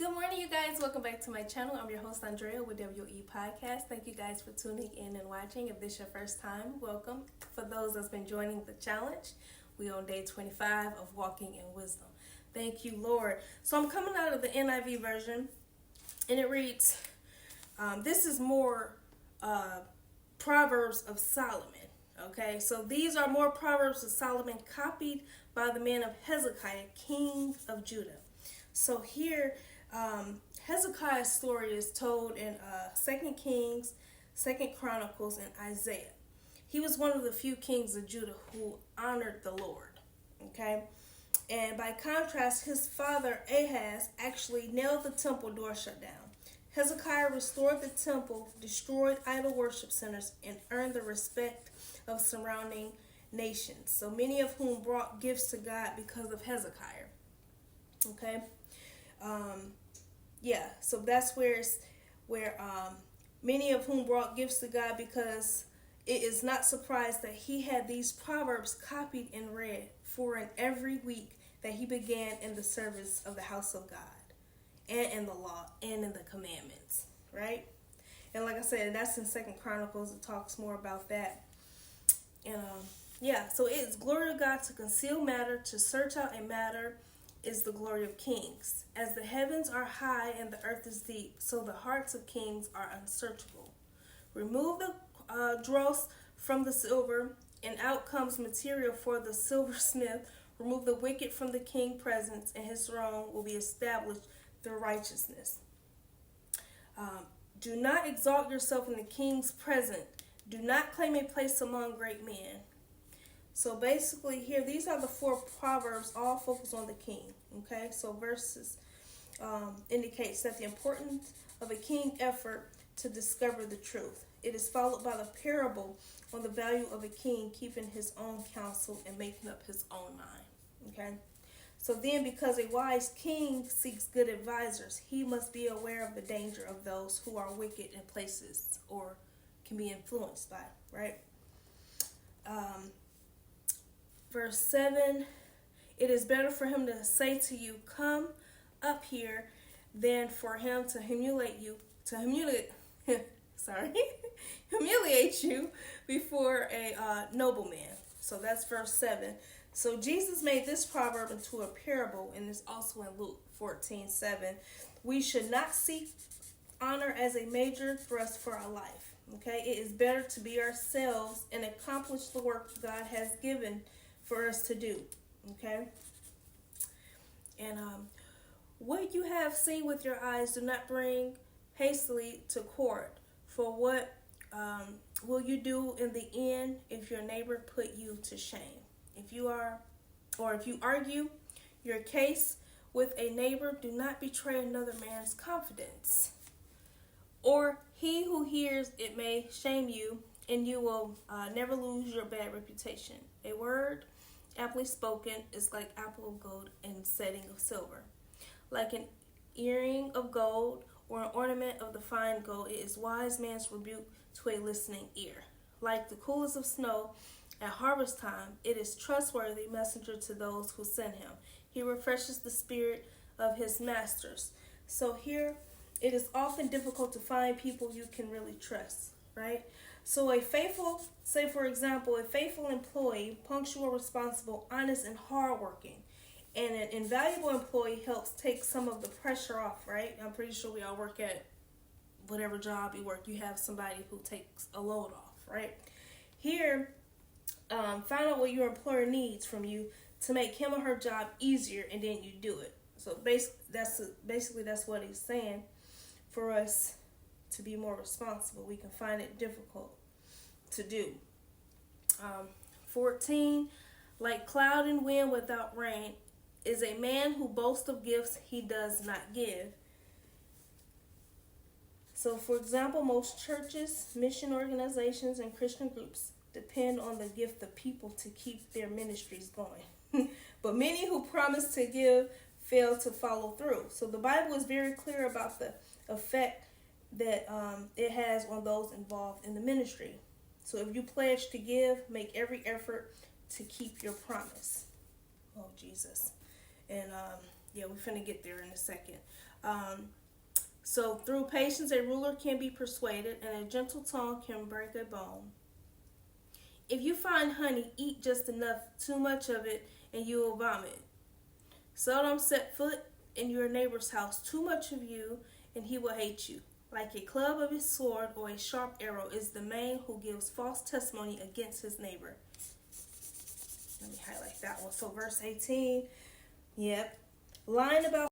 Good morning, you guys. Welcome back to my channel. I'm your host, Andrea, with W.O.E podcast. Thank you guys for tuning in and watching. If this is your first time, welcome. For those that's been joining the challenge, we're on day 25 of walking in wisdom. Thank you, Lord. So I'm coming out of the NIV version, and it reads, this is more Proverbs of Solomon. Okay, so these are more Proverbs of Solomon copied by the man of Hezekiah, king of Judah. So here, Hezekiah's story is told in 2 Kings, 2 Chronicles, and Isaiah. He was one of the few kings of Judah who honored the Lord. Okay, and by contrast, his father Ahaz actually nailed the temple door shut down. Hezekiah restored the temple, destroyed idol worship centers, and earned the respect of surrounding nations. So many of whom brought gifts to God because of Hezekiah. Okay. So that's where many of whom brought gifts to God, because it is not surprised that he had these proverbs copied and read for in every week that he began in the service of the house of God, and in the law, and in the commandments, right? And like I said, that's in 2 Chronicles. It talks more about that. And so it's glory of God to conceal matter, to search out a matter is the glory of kings. As the heavens are high and the earth is deep, so the hearts of kings are unsearchable. Remove the dross from the silver, and out comes material for the silversmith. Remove the wicked from the king's presence, and his throne will be established through righteousness. Do not exalt yourself in the king's presence. Do not claim a place among great men. So basically here, these are the 4 proverbs, all focus on the king. Okay, so verses indicates that the importance of a king's effort to discover the truth. It is followed by the parable on the value of a king keeping his own counsel and making up his own mind. Okay, so then, because a wise king seeks good advisors, he must be aware of the danger of those who are wicked in places or can be influenced by, right? Verse 7, it is better for him to say to you, come up here, than for him to humiliate you before a nobleman. So that's verse 7. So Jesus made this proverb into a parable, and it's also in Luke 14:7. We should not seek honor as a major thrust for our life. Okay, it is better to be ourselves and accomplish the work God has given for us to do. Okay, and what you have seen with your eyes, do not bring hastily to court. For what will you do in the end if your neighbor put you to shame? If you argue your case with a neighbor, do not betray another man's confidence. Or he who hears it may shame you, and you will never lose your bad reputation. A word aptly spoken is like apple of gold and setting of silver. Like an earring of gold or an ornament of the fine gold, it is wise man's rebuke to a listening ear. Like the coolest of snow at harvest time, it is trustworthy messenger to those who send him. He refreshes the spirit of his masters. So here, it is often difficult to find people you can really trust, right? So a faithful employee, punctual, responsible, honest, and hardworking, and an invaluable employee helps take some of the pressure off, right? I'm pretty sure we all work at whatever job you work. You have somebody who takes a load off, right? Here, find out what your employer needs from you to make him or her job easier, and then you do it. So basically that's what he's saying. For us to be more responsible, we can find it difficult to do. 14, like cloud and wind without rain is a man who boasts of gifts he does not give. So, for example, most churches, mission organizations, and Christian groups depend on the gift of people to keep their ministries going. But many who promise to give fail to follow through. So the Bible is very clear about the effect that it has on those involved in the ministry. So if you pledge to give, make every effort to keep your promise. Oh, Jesus. And we're finna get there in a second. So through patience, a ruler can be persuaded, and a gentle tongue can break a bone. If you find honey, eat just enough, too much of it, and you will vomit. Seldom set foot in your neighbor's house, too much of you, and he will hate you. Like a club of his sword or a sharp arrow is the man who gives false testimony against his neighbor. Let me highlight that one. So verse 18, yep. Lying about